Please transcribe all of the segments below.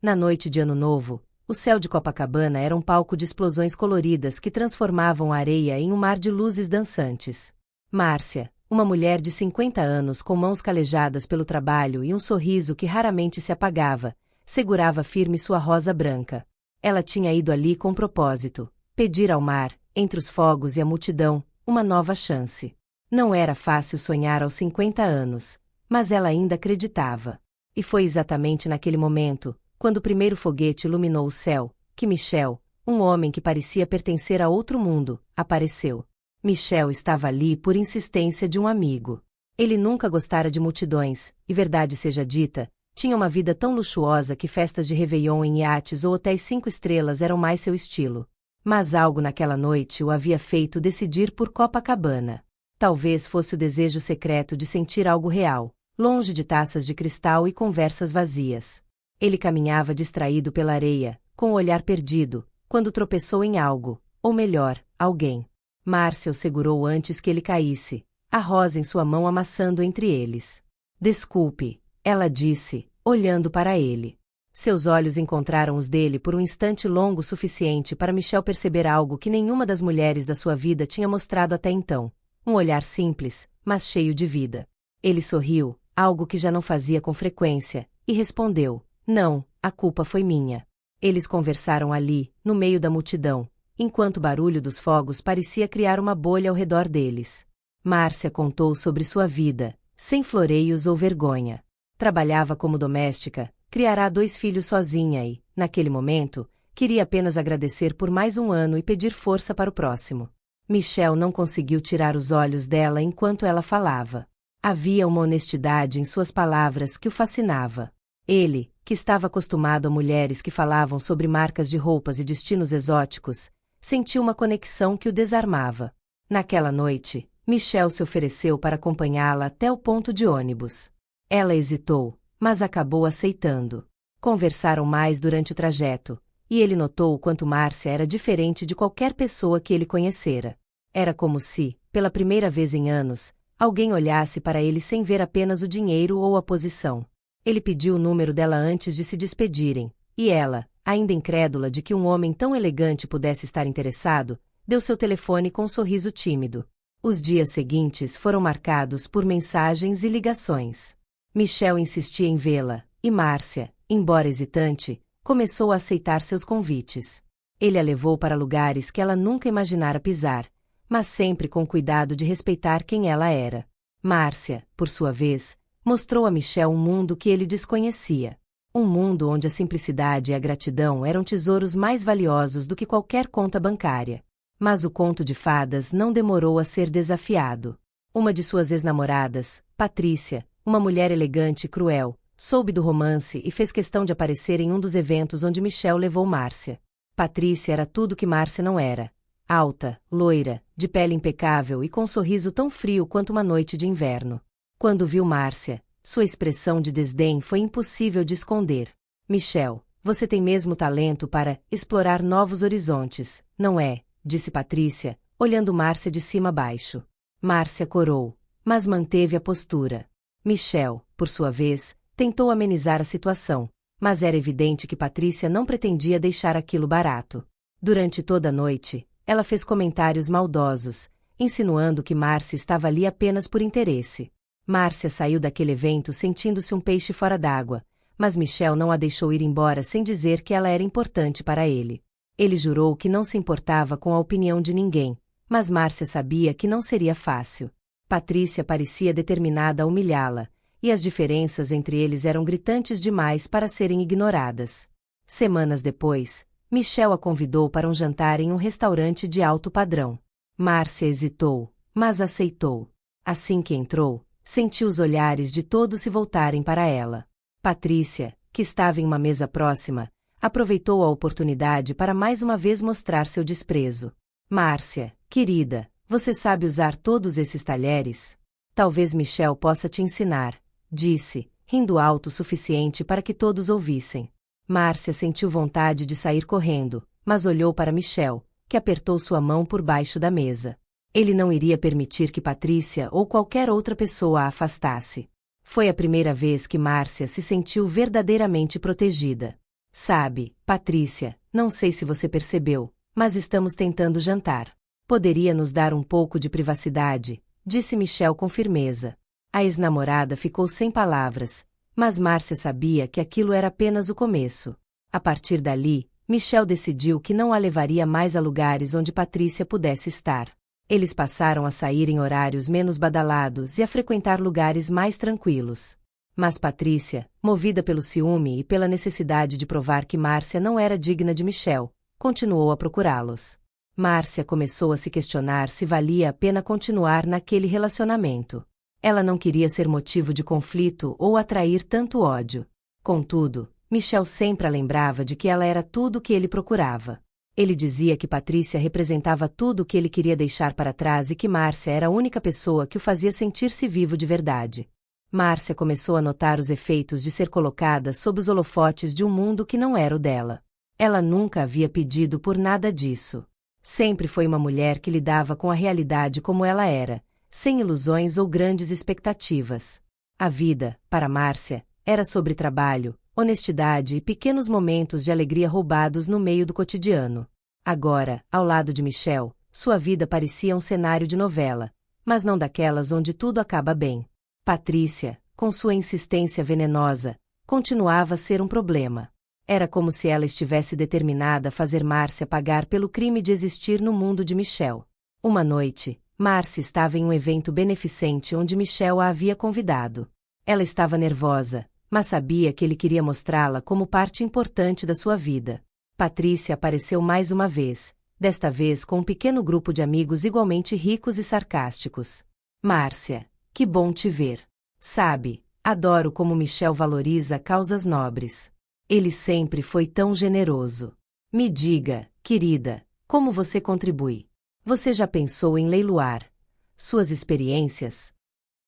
Na noite de Ano Novo, o céu de Copacabana era um palco de explosões coloridas que transformavam a areia em um mar de luzes dançantes. Márcia, uma mulher de 50 anos com mãos calejadas pelo trabalho e um sorriso que raramente se apagava, segurava firme sua rosa branca. Ela tinha ido ali com propósito, pedir ao mar, entre os fogos e a multidão, uma nova chance. Não era fácil sonhar aos 50 anos, mas ela ainda acreditava. E foi exatamente naquele momento, quando o primeiro foguete iluminou o céu, que Michel, um homem que parecia pertencer a outro mundo, apareceu. Michel estava ali por insistência de um amigo. Ele nunca gostara de multidões, e verdade seja dita, tinha uma vida tão luxuosa que festas de Réveillon em iates ou hotéis 5 estrelas eram mais seu estilo. Mas algo naquela noite o havia feito decidir por Copacabana. Talvez fosse o desejo secreto de sentir algo real, longe de taças de cristal e conversas vazias. Ele caminhava distraído pela areia, com o olhar perdido, quando tropeçou em algo, ou melhor, alguém. Márcia o segurou antes que ele caísse, a rosa em sua mão amassando entre eles. Desculpe, ela disse, olhando para ele. Seus olhos encontraram os dele por um instante longo o suficiente para Michel perceber algo que nenhuma das mulheres da sua vida tinha mostrado até então. Um olhar simples, mas cheio de vida. Ele sorriu, algo que já não fazia com frequência, e respondeu, não, a culpa foi minha. Eles conversaram ali, no meio da multidão, enquanto o barulho dos fogos parecia criar uma bolha ao redor deles. Márcia contou sobre sua vida, sem floreios ou vergonha. Trabalhava como doméstica, criará 2 filhos sozinha e, naquele momento, queria apenas agradecer por mais um ano e pedir força para o próximo. Michel não conseguiu tirar os olhos dela enquanto ela falava. Havia uma honestidade em suas palavras que o fascinava. Ele, que estava acostumado a mulheres que falavam sobre marcas de roupas e destinos exóticos, sentiu uma conexão que o desarmava. Naquela noite, Michel se ofereceu para acompanhá-la até o ponto de ônibus. Ela hesitou, mas acabou aceitando. Conversaram mais durante o trajeto, e ele notou o quanto Márcia era diferente de qualquer pessoa que ele conhecera. Era como se, pela primeira vez em anos, alguém olhasse para ele sem ver apenas o dinheiro ou a posição. Ele pediu o número dela antes de se despedirem, e ela, ainda incrédula de que um homem tão elegante pudesse estar interessado, deu seu telefone com um sorriso tímido. Os dias seguintes foram marcados por mensagens e ligações. Michel insistia em vê-la, e Márcia, embora hesitante, começou a aceitar seus convites. Ele a levou para lugares que ela nunca imaginara pisar, mas sempre com cuidado de respeitar quem ela era. Márcia, por sua vez, mostrou a Michel um mundo que ele desconhecia. Um mundo onde a simplicidade e a gratidão eram tesouros mais valiosos do que qualquer conta bancária. Mas o conto de fadas não demorou a ser desafiado. Uma de suas ex-namoradas, Patrícia, uma mulher elegante e cruel, soube do romance e fez questão de aparecer em um dos eventos onde Michel levou Márcia. Patrícia era tudo que Márcia não era. Alta, loira, de pele impecável e com um sorriso tão frio quanto uma noite de inverno. Quando viu Márcia, sua expressão de desdém foi impossível de esconder. Michel, você tem mesmo talento para explorar novos horizontes, não é? Disse Patrícia, olhando Márcia de cima a baixo. Márcia corou, mas manteve a postura. Michel, por sua vez, tentou amenizar a situação, mas era evidente que Patrícia não pretendia deixar aquilo barato. Durante toda a noite, ela fez comentários maldosos, insinuando que Márcia estava ali apenas por interesse. Márcia saiu daquele evento sentindo-se um peixe fora d'água, mas Michel não a deixou ir embora sem dizer que ela era importante para ele. Ele jurou que não se importava com a opinião de ninguém, mas Márcia sabia que não seria fácil. Patrícia parecia determinada a humilhá-la, e as diferenças entre eles eram gritantes demais para serem ignoradas. Semanas depois, Michel a convidou para um jantar em um restaurante de alto padrão. Márcia hesitou, mas aceitou. Assim que entrou, sentiu os olhares de todos se voltarem para ela. Patrícia, que estava em uma mesa próxima, aproveitou a oportunidade para mais uma vez mostrar seu desprezo. Márcia, querida, você sabe usar todos esses talheres? Talvez Michel possa te ensinar, disse, rindo alto o suficiente para que todos ouvissem. Márcia sentiu vontade de sair correndo, mas olhou para Michel, que apertou sua mão por baixo da mesa. Ele não iria permitir que Patrícia ou qualquer outra pessoa a afastasse. Foi a primeira vez que Márcia se sentiu verdadeiramente protegida. Sabe, Patrícia, não sei se você percebeu, mas estamos tentando jantar. Poderia nos dar um pouco de privacidade, disse Michel com firmeza. A ex-namorada ficou sem palavras, mas Márcia sabia que aquilo era apenas o começo. A partir dali, Michel decidiu que não a levaria mais a lugares onde Patrícia pudesse estar. Eles passaram a sair em horários menos badalados e a frequentar lugares mais tranquilos. Mas Patrícia, movida pelo ciúme e pela necessidade de provar que Márcia não era digna de Michel, continuou a procurá-los. Márcia começou a se questionar se valia a pena continuar naquele relacionamento. Ela não queria ser motivo de conflito ou atrair tanto ódio. Contudo, Michel sempre a lembrava de que ela era tudo o que ele procurava. Ele dizia que Patrícia representava tudo o que ele queria deixar para trás e que Márcia era a única pessoa que o fazia sentir-se vivo de verdade. Márcia começou a notar os efeitos de ser colocada sob os holofotes de um mundo que não era o dela. Ela nunca havia pedido por nada disso. Sempre foi uma mulher que lidava com a realidade como ela era, sem ilusões ou grandes expectativas. A vida, para Márcia, era sobre trabalho, honestidade e pequenos momentos de alegria roubados no meio do cotidiano. Agora, ao lado de Michel, sua vida parecia um cenário de novela, mas não daquelas onde tudo acaba bem. Patrícia, com sua insistência venenosa, continuava a ser um problema. Era como se ela estivesse determinada a fazer Márcia pagar pelo crime de existir no mundo de Michel. Uma noite, Márcia estava em um evento beneficente onde Michel a havia convidado. Ela estava nervosa, mas sabia que ele queria mostrá-la como parte importante da sua vida. Patrícia apareceu mais uma vez, desta vez com um pequeno grupo de amigos igualmente ricos e sarcásticos. Márcia, que bom te ver. Sabe, adoro como Michel valoriza causas nobres. Ele sempre foi tão generoso. Me diga, querida, como você contribui? Você já pensou em leiloar suas experiências?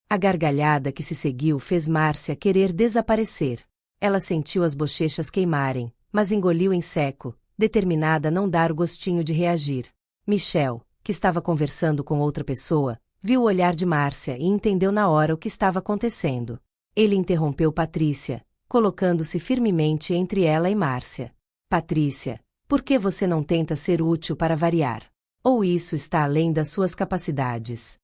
A gargalhada que se seguiu fez Márcia querer desaparecer. Ela sentiu as bochechas queimarem, mas engoliu em seco, determinada a não dar o gostinho de reagir. Michel, que estava conversando com outra pessoa, viu o olhar de Márcia e entendeu na hora o que estava acontecendo. Ele interrompeu Patrícia, colocando-se firmemente entre ela e Márcia. Patrícia, por que você não tenta ser útil para variar? Ou isso está além das suas capacidades?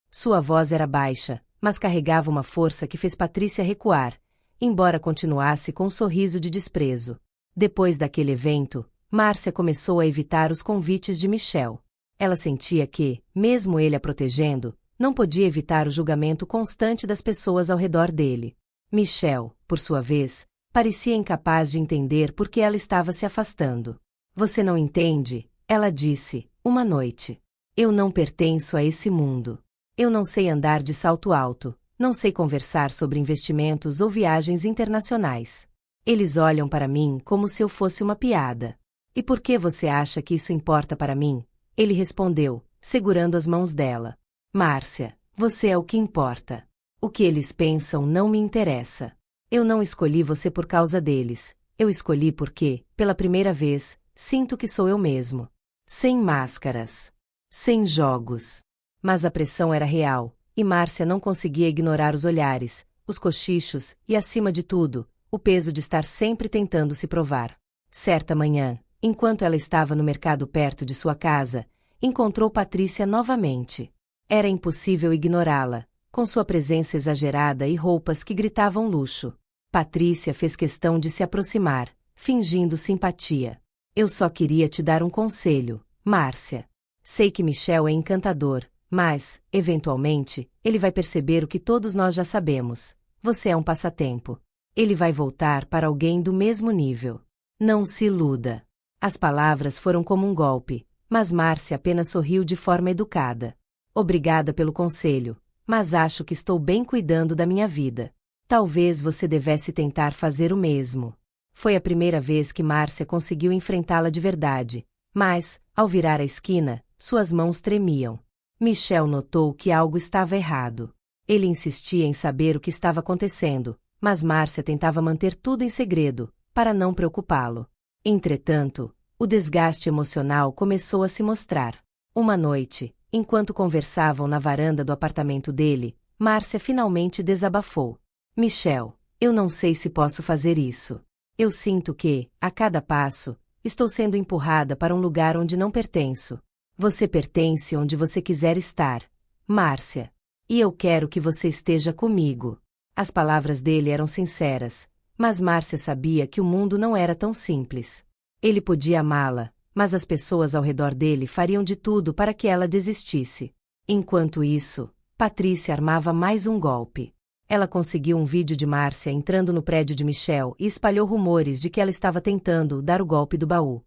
Sua voz era baixa, mas carregava uma força que fez Patrícia recuar, embora continuasse com um sorriso de desprezo. Depois daquele evento, Márcia começou a evitar os convites de Michel. Ela sentia que, mesmo ele a protegendo, não podia evitar o julgamento constante das pessoas ao redor dele. Michel, por sua vez, parecia incapaz de entender por que ela estava se afastando. Você não entende, ela disse, uma noite. Eu não pertenço a esse mundo. Eu não sei andar de salto alto, não sei conversar sobre investimentos ou viagens internacionais. Eles olham para mim como se eu fosse uma piada. E por que você acha que isso importa para mim? Ele respondeu, segurando as mãos dela. Márcia, você é o que importa. O que eles pensam não me interessa. Eu não escolhi você por causa deles. Eu escolhi porque, pela primeira vez, sinto que sou eu mesmo. Sem máscaras. Sem jogos. Mas a pressão era real, e Márcia não conseguia ignorar os olhares, os cochichos e, acima de tudo, o peso de estar sempre tentando se provar. Certa manhã, enquanto ela estava no mercado perto de sua casa, encontrou Patrícia novamente. Era impossível ignorá-la, com sua presença exagerada e roupas que gritavam luxo. Patrícia fez questão de se aproximar, fingindo simpatia. Eu só queria te dar um conselho, Márcia. Sei que Michel é encantador, mas, eventualmente, ele vai perceber o que todos nós já sabemos. Você é um passatempo. Ele vai voltar para alguém do mesmo nível. Não se iluda. As palavras foram como um golpe, mas Márcia apenas sorriu de forma educada. Obrigada pelo conselho, mas acho que estou bem cuidando da minha vida. Talvez você devesse tentar fazer o mesmo. Foi a primeira vez que Márcia conseguiu enfrentá-la de verdade, mas, ao virar a esquina, suas mãos tremiam. Michel notou que algo estava errado. Ele insistia em saber o que estava acontecendo, mas Márcia tentava manter tudo em segredo, para não preocupá-lo. Entretanto, o desgaste emocional começou a se mostrar. Uma noite, enquanto conversavam na varanda do apartamento dele, Márcia finalmente desabafou. Michel, eu não sei se posso fazer isso. Eu sinto que, a cada passo, estou sendo empurrada para um lugar onde não pertenço. Você pertence onde você quiser estar, Márcia. E eu quero que você esteja comigo. As palavras dele eram sinceras, mas Márcia sabia que o mundo não era tão simples. Ele podia amá-la, mas as pessoas ao redor dele fariam de tudo para que ela desistisse. Enquanto isso, Patrícia armava mais um golpe. Ela conseguiu um vídeo de Márcia entrando no prédio de Michel e espalhou rumores de que ela estava tentando dar o golpe do baú.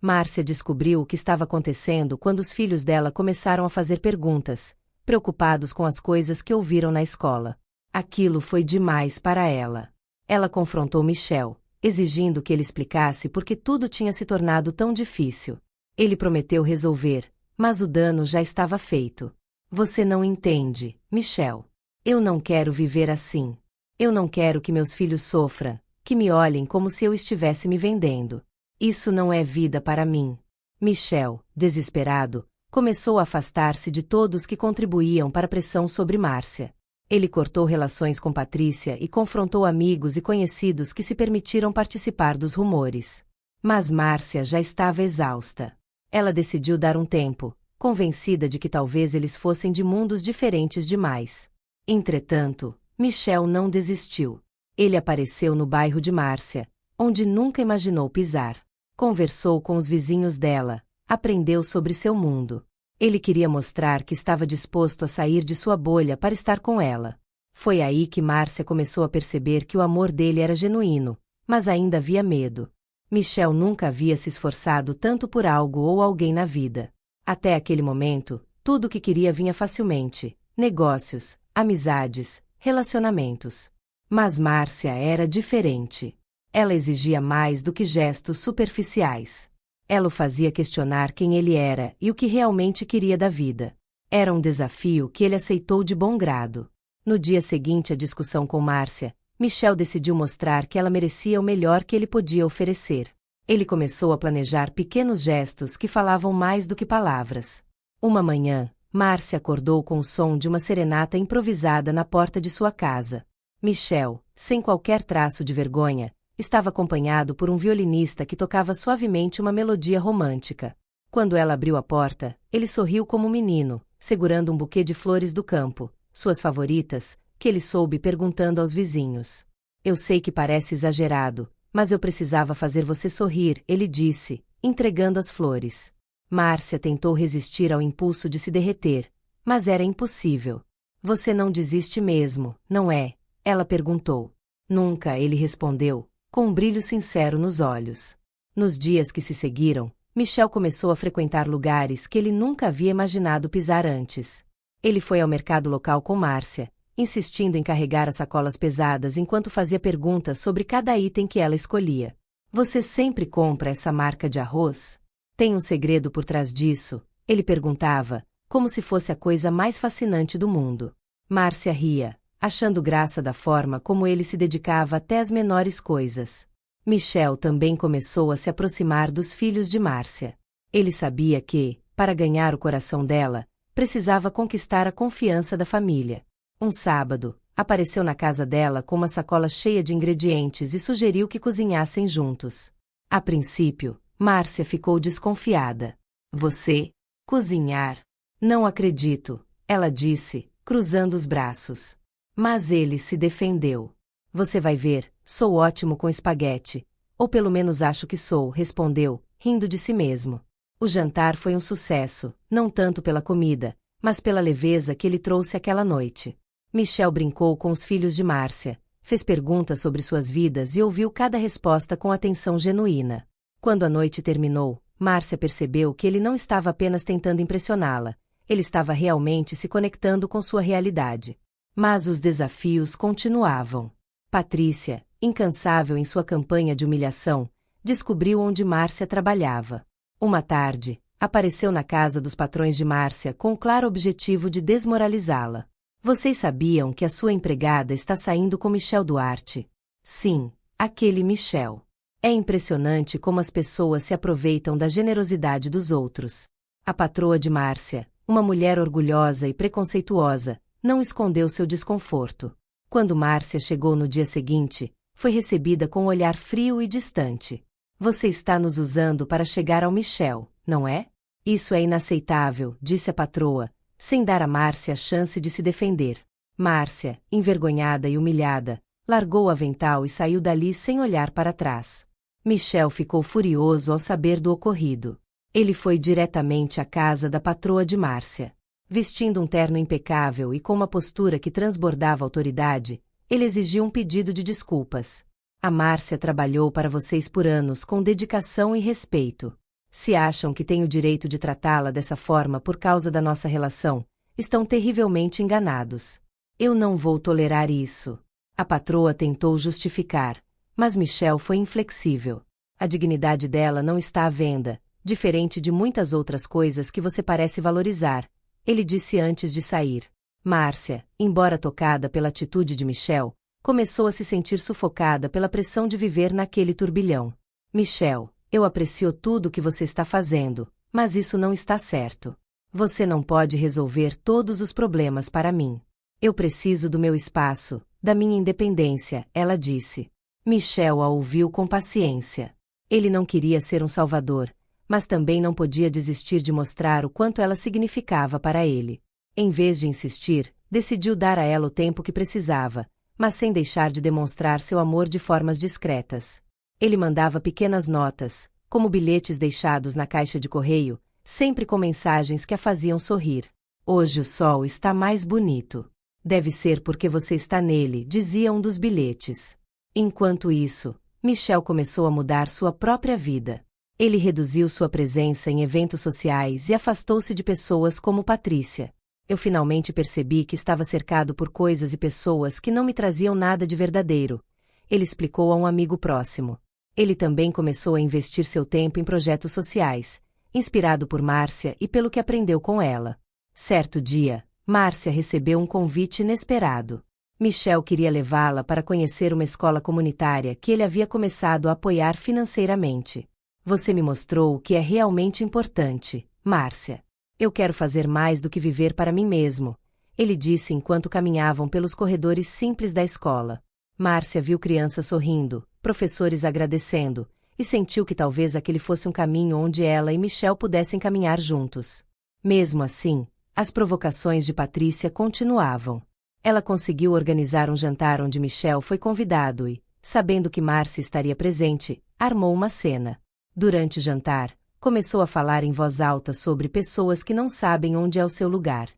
Márcia descobriu o que estava acontecendo quando os filhos dela começaram a fazer perguntas, preocupados com as coisas que ouviram na escola. Aquilo foi demais para ela. Ela confrontou Michel, exigindo que ele explicasse por que tudo tinha se tornado tão difícil. Ele prometeu resolver, mas o dano já estava feito. Você não entende, Michel. Eu não quero viver assim. Eu não quero que meus filhos sofram, que me olhem como se eu estivesse me vendendo. Isso não é vida para mim. Michel, desesperado, começou a afastar-se de todos que contribuíam para a pressão sobre Márcia. Ele cortou relações com Patrícia e confrontou amigos e conhecidos que se permitiram participar dos rumores. Mas Márcia já estava exausta. Ela decidiu dar um tempo, convencida de que talvez eles fossem de mundos diferentes demais. Entretanto, Michel não desistiu. Ele apareceu no bairro de Márcia, onde nunca imaginou pisar. Conversou com os vizinhos dela, aprendeu sobre seu mundo. Ele queria mostrar que estava disposto a sair de sua bolha para estar com ela. Foi aí que Márcia começou a perceber que o amor dele era genuíno, mas ainda havia medo. Michel nunca havia se esforçado tanto por algo ou alguém na vida. Até aquele momento, tudo o que queria vinha facilmente: negócios, amizades, relacionamentos. Mas Márcia era diferente. Ela exigia mais do que gestos superficiais. Ela o fazia questionar quem ele era e o que realmente queria da vida. Era um desafio que ele aceitou de bom grado. No dia seguinte à discussão com Márcia, Michel decidiu mostrar que ela merecia o melhor que ele podia oferecer. Ele começou a planejar pequenos gestos que falavam mais do que palavras. Uma manhã, Márcia acordou com o som de uma serenata improvisada na porta de sua casa. Michel, sem qualquer traço de vergonha, estava acompanhado por um violinista que tocava suavemente uma melodia romântica. Quando ela abriu a porta, ele sorriu como um menino, segurando um buquê de flores do campo, suas favoritas, que ele soube perguntando aos vizinhos. Eu sei que parece exagerado, mas eu precisava fazer você sorrir, ele disse, entregando as flores. Márcia tentou resistir ao impulso de se derreter, mas era impossível. Você não desiste mesmo, não é? Ela perguntou. Nunca, ele respondeu, com um brilho sincero nos olhos. Nos dias que se seguiram, Michel começou a frequentar lugares que ele nunca havia imaginado pisar antes. Ele foi ao mercado local com Márcia, insistindo em carregar as sacolas pesadas enquanto fazia perguntas sobre cada item que ela escolhia. Você sempre compra essa marca de arroz? Tem um segredo por trás disso? Ele perguntava, como se fosse a coisa mais fascinante do mundo. Márcia ria, achando graça da forma como ele se dedicava até às menores coisas. Michel também começou a se aproximar dos filhos de Márcia. Ele sabia que, para ganhar o coração dela, precisava conquistar a confiança da família. Um sábado, apareceu na casa dela com uma sacola cheia de ingredientes e sugeriu que cozinhassem juntos. A princípio, Márcia ficou desconfiada. Você? Cozinhar? Não acredito, ela disse, cruzando os braços. Mas ele se defendeu. Você vai ver, sou ótimo com espaguete. Ou pelo menos acho que sou, respondeu, rindo de si mesmo. O jantar foi um sucesso, não tanto pela comida, mas pela leveza que ele trouxe aquela noite. Michel brincou com os filhos de Márcia, fez perguntas sobre suas vidas e ouviu cada resposta com atenção genuína. Quando a noite terminou, Márcia percebeu que ele não estava apenas tentando impressioná-la, ele estava realmente se conectando com sua realidade. Mas os desafios continuavam. Patrícia, incansável em sua campanha de humilhação, descobriu onde Márcia trabalhava. Uma tarde, apareceu na casa dos patrões de Márcia com o claro objetivo de desmoralizá-la. Vocês sabiam que a sua empregada está saindo com Michel Duarte? Sim, aquele Michel. É impressionante como as pessoas se aproveitam da generosidade dos outros. A patroa de Márcia, uma mulher orgulhosa e preconceituosa, não escondeu seu desconforto. Quando Márcia chegou no dia seguinte, foi recebida com um olhar frio e distante. Você está nos usando para chegar ao Michel, não é? Isso é inaceitável, disse a patroa, sem dar a Márcia a chance de se defender. Márcia, envergonhada e humilhada, largou o avental e saiu dali sem olhar para trás. Michel ficou furioso ao saber do ocorrido. Ele foi diretamente à casa da patroa de Márcia. Vestindo um terno impecável e com uma postura que transbordava autoridade, ele exigiu um pedido de desculpas. A Márcia trabalhou para vocês por anos com dedicação e respeito. Se acham que têm o direito de tratá-la dessa forma por causa da nossa relação, estão terrivelmente enganados. Eu não vou tolerar isso. A patroa tentou justificar, mas Michel foi inflexível. A dignidade dela não está à venda, diferente de muitas outras coisas que você parece valorizar, ele disse antes de sair. Márcia, embora tocada pela atitude de Michel, começou a se sentir sufocada pela pressão de viver naquele turbilhão. Michel, eu aprecio tudo o que você está fazendo, mas isso não está certo. Você não pode resolver todos os problemas para mim. Eu preciso do meu espaço, da minha independência, ela disse. Michel a ouviu com paciência. Ele não queria ser um salvador, mas também não podia desistir de mostrar o quanto ela significava para ele. Em vez de insistir, decidiu dar a ela o tempo que precisava, mas sem deixar de demonstrar seu amor de formas discretas. Ele mandava pequenas notas, como bilhetes deixados na caixa de correio, sempre com mensagens que a faziam sorrir. Hoje o sol está mais bonito. Deve ser porque você está nele, dizia um dos bilhetes. Enquanto isso, Michel começou a mudar sua própria vida. Ele reduziu sua presença em eventos sociais e afastou-se de pessoas como Patrícia. Eu finalmente percebi que estava cercado por coisas e pessoas que não me traziam nada de verdadeiro, ele explicou a um amigo próximo. Ele também começou a investir seu tempo em projetos sociais, inspirado por Márcia e pelo que aprendeu com ela. Certo dia, Márcia recebeu um convite inesperado. Michel queria levá-la para conhecer uma escola comunitária que ele havia começado a apoiar financeiramente. Você me mostrou o que é realmente importante, Márcia. Eu quero fazer mais do que viver para mim mesmo, ele disse enquanto caminhavam pelos corredores simples da escola. Márcia viu crianças sorrindo, professores agradecendo, e sentiu que talvez aquele fosse um caminho onde ela e Michel pudessem caminhar juntos. Mesmo assim, as provocações de Patrícia continuavam. Ela conseguiu organizar um jantar onde Michel foi convidado e, sabendo que Márcia estaria presente, armou uma cena. Durante o jantar, começou a falar em voz alta sobre pessoas que não sabem onde é o seu lugar.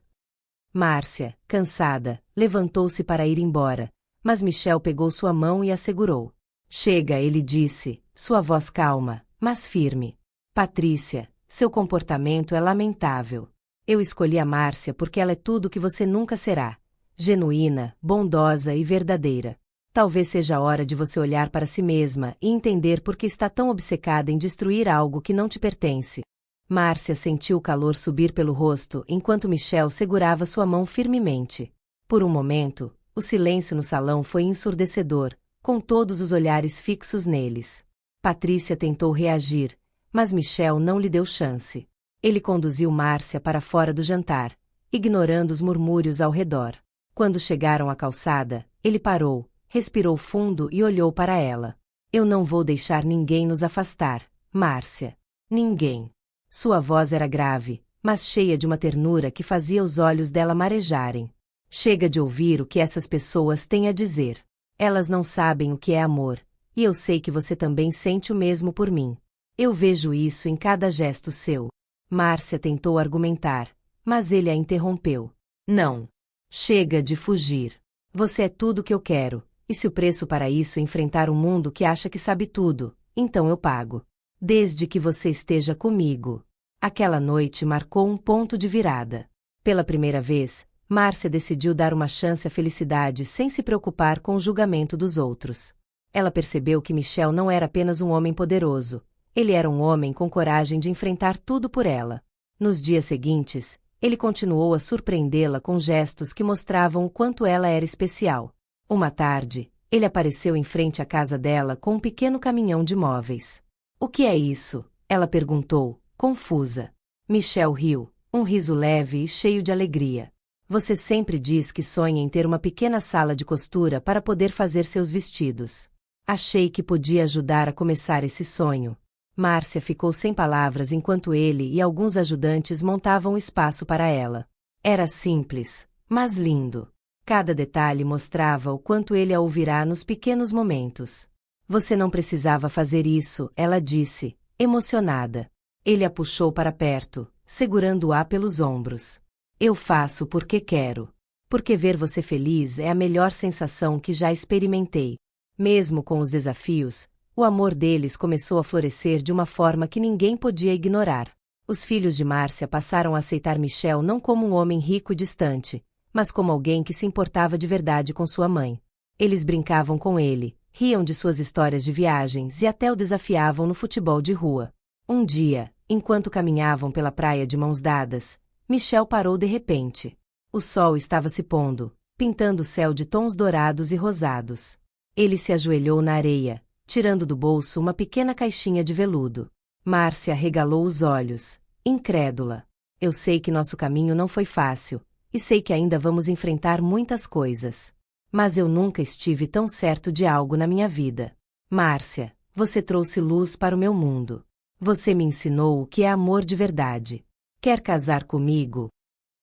Márcia, cansada, levantou-se para ir embora, mas Michel pegou sua mão e a segurou. Chega, ele disse, sua voz calma, mas firme. Patrícia, seu comportamento é lamentável. Eu escolhi a Márcia porque ela é tudo o que você nunca será. Genuína, bondosa e verdadeira. Talvez seja a hora de você olhar para si mesma e entender por que está tão obcecada em destruir algo que não te pertence. Márcia sentiu o calor subir pelo rosto enquanto Michel segurava sua mão firmemente. Por um momento, o silêncio no salão foi ensurdecedor, com todos os olhares fixos neles. Patrícia tentou reagir, mas Michel não lhe deu chance. Ele conduziu Márcia para fora do jantar, ignorando os murmúrios ao redor. Quando chegaram à calçada, ele parou, respirou fundo e olhou para ela. Eu não vou deixar ninguém nos afastar, Márcia. Ninguém. Sua voz era grave, mas cheia de uma ternura que fazia os olhos dela marejarem. Chega de ouvir o que essas pessoas têm a dizer. Elas não sabem o que é amor, e eu sei que você também sente o mesmo por mim. Eu vejo isso em cada gesto seu. Márcia tentou argumentar, mas ele a interrompeu. Não. Chega de fugir. Você é tudo o que eu quero. E se o preço para isso é enfrentar um mundo que acha que sabe tudo, então eu pago. Desde que você esteja comigo. Aquela noite marcou um ponto de virada. Pela primeira vez, Márcia decidiu dar uma chance à felicidade sem se preocupar com o julgamento dos outros. Ela percebeu que Michel não era apenas um homem poderoso, ele era um homem com coragem de enfrentar tudo por ela. Nos dias seguintes, ele continuou a surpreendê-la com gestos que mostravam o quanto ela era especial. Uma tarde, ele apareceu em frente à casa dela com um pequeno caminhão de móveis. O que é isso? Ela perguntou, confusa. Michel riu, um riso leve e cheio de alegria. Você sempre diz que sonha em ter uma pequena sala de costura para poder fazer seus vestidos. Achei que podia ajudar a começar esse sonho. Márcia ficou sem palavras enquanto ele e alguns ajudantes montavam espaço para ela. Era simples, mas lindo. Cada detalhe mostrava o quanto ele a ouvirá nos pequenos momentos. Você não precisava fazer isso, ela disse, emocionada. Ele a puxou para perto, segurando-a pelos ombros. Eu faço porque quero. Porque ver você feliz é a melhor sensação que já experimentei. Mesmo com os desafios, o amor deles começou a florescer de uma forma que ninguém podia ignorar. Os filhos de Márcia passaram a aceitar Michel não como um homem rico e distante, mas como alguém que se importava de verdade com sua mãe. Eles brincavam com ele, riam de suas histórias de viagens e até o desafiavam no futebol de rua. Um dia, enquanto caminhavam pela praia de mãos dadas, Michel parou de repente. O sol estava se pondo, pintando o céu de tons dourados e rosados. Ele se ajoelhou na areia, tirando do bolso uma pequena caixinha de veludo. Márcia regalou os olhos, incrédula. Eu sei que nosso caminho não foi fácil, e sei que ainda vamos enfrentar muitas coisas. Mas eu nunca estive tão certo de algo na minha vida. Márcia, você trouxe luz para o meu mundo. Você me ensinou o que é amor de verdade. Quer casar comigo?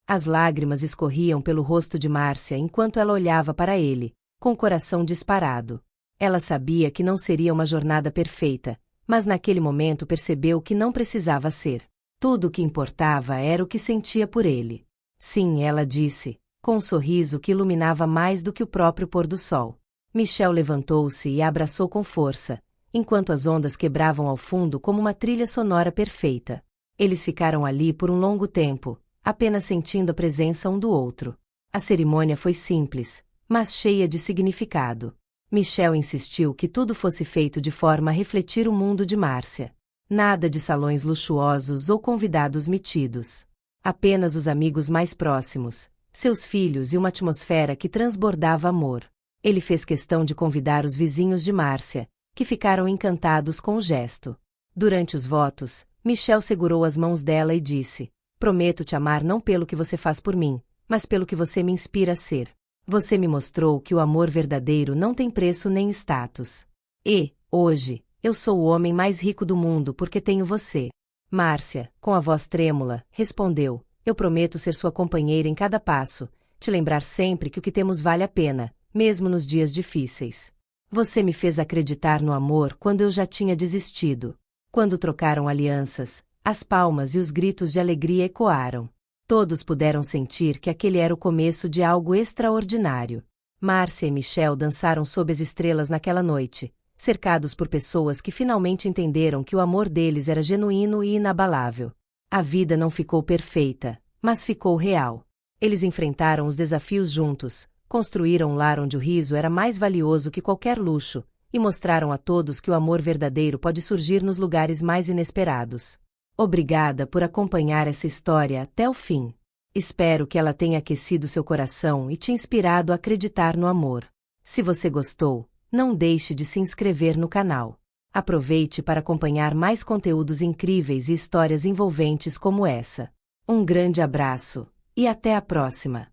As lágrimas escorriam pelo rosto de Márcia enquanto ela olhava para ele, com o coração disparado. Ela sabia que não seria uma jornada perfeita, mas naquele momento percebeu que não precisava ser. Tudo o que importava era o que sentia por ele. Sim, ela disse, com um sorriso que iluminava mais do que o próprio pôr do sol. Michel levantou-se e a abraçou com força, enquanto as ondas quebravam ao fundo como uma trilha sonora perfeita. Eles ficaram ali por um longo tempo, apenas sentindo a presença um do outro. A cerimônia foi simples, mas cheia de significado. Michel insistiu que tudo fosse feito de forma a refletir o mundo de Márcia. Nada de salões luxuosos ou convidados metidos. Apenas os amigos mais próximos, seus filhos e uma atmosfera que transbordava amor. Ele fez questão de convidar os vizinhos de Márcia, que ficaram encantados com o gesto. Durante os votos, Michel segurou as mãos dela e disse: prometo te amar não pelo que você faz por mim, mas pelo que você me inspira a ser. Você me mostrou que o amor verdadeiro não tem preço nem status. E, hoje, eu sou o homem mais rico do mundo porque tenho você. Márcia, com a voz trêmula, respondeu: eu prometo ser sua companheira em cada passo, te lembrar sempre que o que temos vale a pena, mesmo nos dias difíceis. Você me fez acreditar no amor quando eu já tinha desistido. Quando trocaram alianças, as palmas e os gritos de alegria ecoaram. Todos puderam sentir que aquele era o começo de algo extraordinário. Márcia e Michel dançaram sob as estrelas naquela noite, cercados por pessoas que finalmente entenderam que o amor deles era genuíno e inabalável. A vida não ficou perfeita, mas ficou real. Eles enfrentaram os desafios juntos, construíram um lar onde o riso era mais valioso que qualquer luxo, e mostraram a todos que o amor verdadeiro pode surgir nos lugares mais inesperados. Obrigada por acompanhar essa história até o fim. Espero que ela tenha aquecido seu coração e te inspirado a acreditar no amor. Se você gostou, não deixe de se inscrever no canal. Aproveite para acompanhar mais conteúdos incríveis e histórias envolventes como essa. Um grande abraço, e até a próxima!